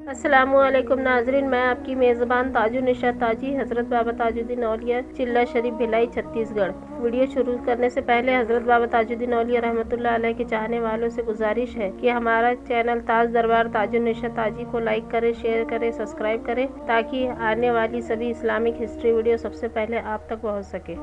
السلام علیکم ناظرین، میں آپ کی میزبان تاج النساء تاجی حضرت بابا تاج الدین اولیاء چلہ شریف بھلائی چھتیس گڑھ۔ ویڈیو شروع کرنے سے پہلے حضرت بابا تاج الدین اولیاء رحمۃ اللہ علیہ کے چاہنے والوں سے گزارش ہے کہ ہمارا چینل تاج دربار تاج النساء تاجی کو لائک کریں، شیئر کریں، سبسکرائب کریں تاکہ آنے والی سبھی اسلامک ہسٹری ویڈیو سب سے پہلے آپ تک پہنچ سکے۔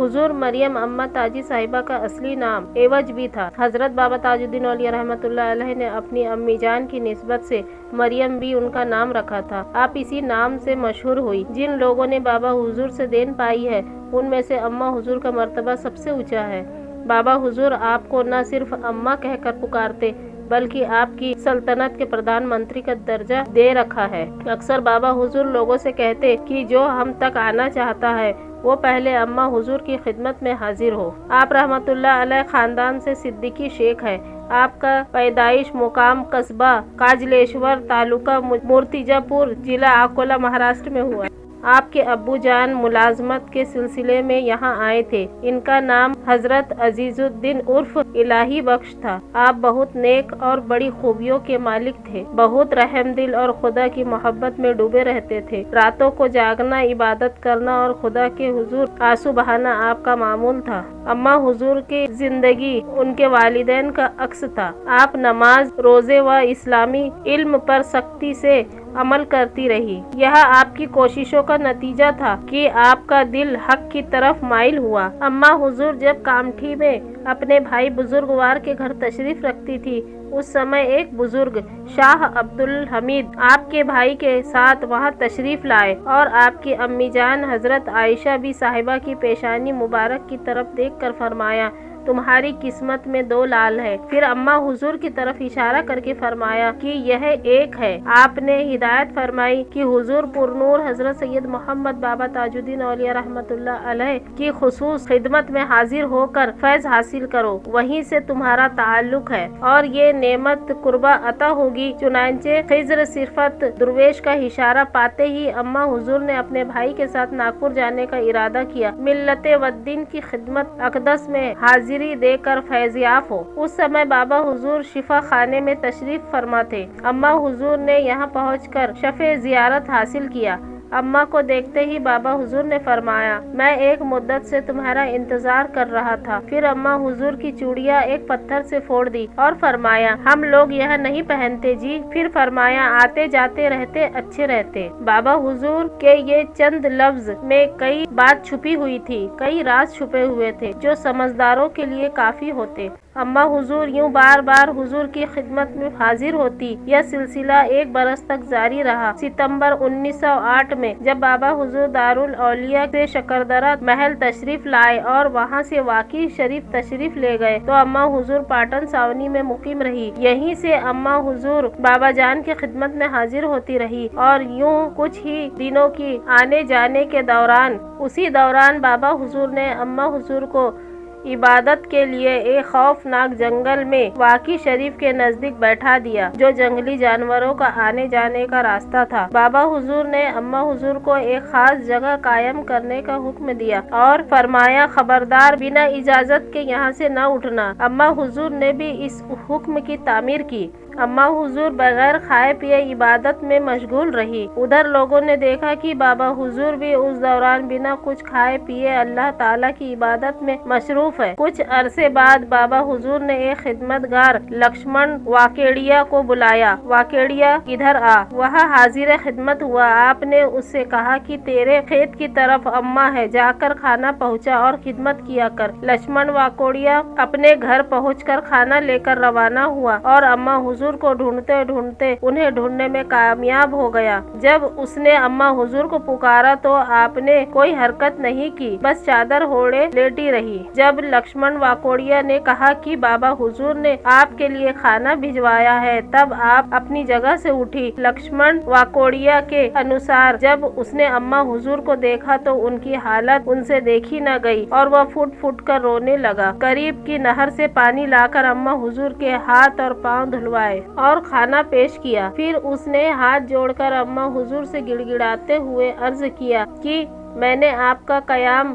حضور مریم اماں تاجی صاحبہ کا اصلی نام ایوج بھی تھا۔ حضرت بابا تاج الدین اولیاء رحمۃ اللہ علیہ نے اپنی امی جان کی نسبت سے مریم بھی ان کا نام رکھا تھا۔ آپ اسی نام سے مشہور ہوئی۔ جن لوگوں نے بابا حضور سے دین پائی ہے ان میں سے اماں حضور کا مرتبہ سب سے اونچا ہے۔ بابا حضور آپ کو نہ صرف اماں کہہ کر پکارتے بلکہ آپ کی سلطنت کے پردھان منتری کا درجہ دے رکھا ہے۔ اکثر بابا حضور لوگوں سے کہتے کہ جو ہم تک آنا چاہتا ہے وہ پہلے اماں حضور کی خدمت میں حاضر ہو۔ آپ رحمت اللہ علیہ خاندان سے صدیقی شیخ ہیں۔ آپ کا پیدائش مقام قصبہ کاجلیشور، تعلقہ مورتیجا پور، ضلع اکولا، مہاراشٹر میں ہوا۔ آپ کے ابو جان ملازمت کے سلسلے میں یہاں آئے تھے۔ ان کا نام حضرت عزیز الدین عرف الہی بخش تھا۔ آپ بہت نیک اور بڑی خوبیوں کے مالک تھے، بہت رحم دل اور خدا کی محبت میں ڈوبے رہتے تھے۔ راتوں کو جاگنا، عبادت کرنا اور خدا کے حضور آنسو بہانا آپ کا معمول تھا۔ اماں حضور کی زندگی ان کے والدین کا عکس تھا۔ آپ نماز، روزے و اسلامی علم پر سختی سے عمل کرتی رہی۔ یہ آپ کی کوششوں کا نتیجہ تھا کہ آپ کا دل حق کی طرف مائل ہوا۔ اماں حضور جب کامٹھی میں اپنے بھائی بزرگوار کے گھر تشریف رکھتی تھی اس سمے ایک بزرگ شاہ عبدالحمید آپ کے بھائی کے ساتھ وہاں تشریف لائے اور آپ کی امی جان حضرت عائشہ بی صاحبہ کی پیشانی مبارک کی طرف دیکھ کر فرمایا، تمہاری قسمت میں دو لال ہے۔ پھر اماں حضور کی طرف اشارہ کر کے فرمایا کہ یہ ایک ہے۔ آپ نے ہدایت فرمائی کہ حضور پر نور حضرت سید محمد بابا تاج الدین اولیاء رحمۃ اللہ علیہ کی خصوص خدمت میں حاضر ہو کر فیض حاصل کرو، وہیں سے تمہارا تعلق ہے اور یہ نعمت قربا عطا ہوگی۔ چنانچہ خضر صفت درویش کا اشارہ پاتے ہی اماں حضور نے اپنے بھائی کے ساتھ ناگپور جانے کا ارادہ کیا، ملت و دین کی خدمت اقدس میں حاضری دے کر فیضیاب ہو۔ اس سمے بابا حضور شفا خانے میں تشریف فرما تھے۔ اماں حضور نے یہاں پہنچ کر شفع زیارت حاصل کیا۔ اماں کو دیکھتے ہی بابا حضور نے فرمایا، میں ایک مدت سے تمہارا انتظار کر رہا تھا۔ پھر اماں حضور کی چوڑیاں ایک پتھر سے پھوڑ دی اور فرمایا، ہم لوگ یہ نہیں پہنتے جی۔ پھر فرمایا، آتے جاتے رہتے اچھے رہتے۔ بابا حضور کے یہ چند لفظ میں کئی بات چھپی ہوئی تھی، کئی راز چھپے ہوئے تھے جو سمجھداروں کے لیے کافی ہوتے۔ اماں حضور یوں بار بار حضور کی خدمت میں حاضر ہوتی۔ یہ سلسلہ ایک برس تک جاری رہا۔ ستمبر 1908 میں جب بابا حضور دارالاولیاء سے شکردرہ محل تشریف لائے اور وہاں سے واقعی شریف تشریف لے گئے تو اماں حضور پاٹن ساونی میں مقیم رہی۔ یہیں سے اماں حضور بابا جان کی خدمت میں حاضر ہوتی رہی اور یوں کچھ ہی دنوں کی آنے جانے کے دوران اسی دوران بابا حضور نے اماں حضور کو عبادت کے لیے ایک خوفناک جنگل میں واقعی شریف کے نزدیک بیٹھا دیا جو جنگلی جانوروں کا آنے جانے کا راستہ تھا۔ بابا حضور نے اماں حضور کو ایک خاص جگہ قائم کرنے کا حکم دیا اور فرمایا، خبردار بنا اجازت کے یہاں سے نہ اٹھنا۔ اماں حضور نے بھی اس حکم کی تعمیر کی۔ اماں حضور بغیر کھائے پیے عبادت میں مشغول رہی۔ ادھر لوگوں نے دیکھا کہ بابا حضور بھی اس دوران بنا کچھ کھائے پیے اللہ تعالیٰ کی عبادت میں مصروف ہے۔ کچھ عرصے بعد بابا حضور نے ایک خدمتگار لکشمن واکیڑیا کو بلایا، واکیڑیا ادھر آ۔ وہ حاضر خدمت ہوا۔ آپ نے اس سے کہا کہ تیرے کھیت کی طرف اماں ہے، جا کر کھانا پہنچا اور خدمت کیا کر۔ لکشمن واکیڑیا اپنے گھر پہنچ کر کھانا لے کر روانہ ہوا اور اماں حضور کو ڈھونڈتے ڈھونڈتے انہیں ڈھونڈنے میں کامیاب ہو گیا۔ جب اس نے اماں حضور کو پکارا تو آپ نے کوئی حرکت نہیں کی، بس چادر اوڑھے لیٹی رہی۔ جب لکشمن واکیڑیا نے کہا کہ بابا حضور نے آپ کے لیے کھانا بھجوایا ہے تب آپ اپنی جگہ سے اٹھی۔ لکشمن واکیڑیا کے انوسار جب اس نے اماں حضور کو دیکھا تو ان کی حالت ان سے دیکھی نہ گئی اور وہ پھٹ پھٹ کر رونے لگا۔ قریب کی نہر سے پانی لا کر اماں حضور کے ہاتھ اور پاؤں دھلوائے اور کھانا پیش کیا۔ پھر اس نے ہاتھ جوڑ کر اماں حضور سے گڑ گڑاتے ہوئے عرض کیا کہ میں نے آپ کا قیام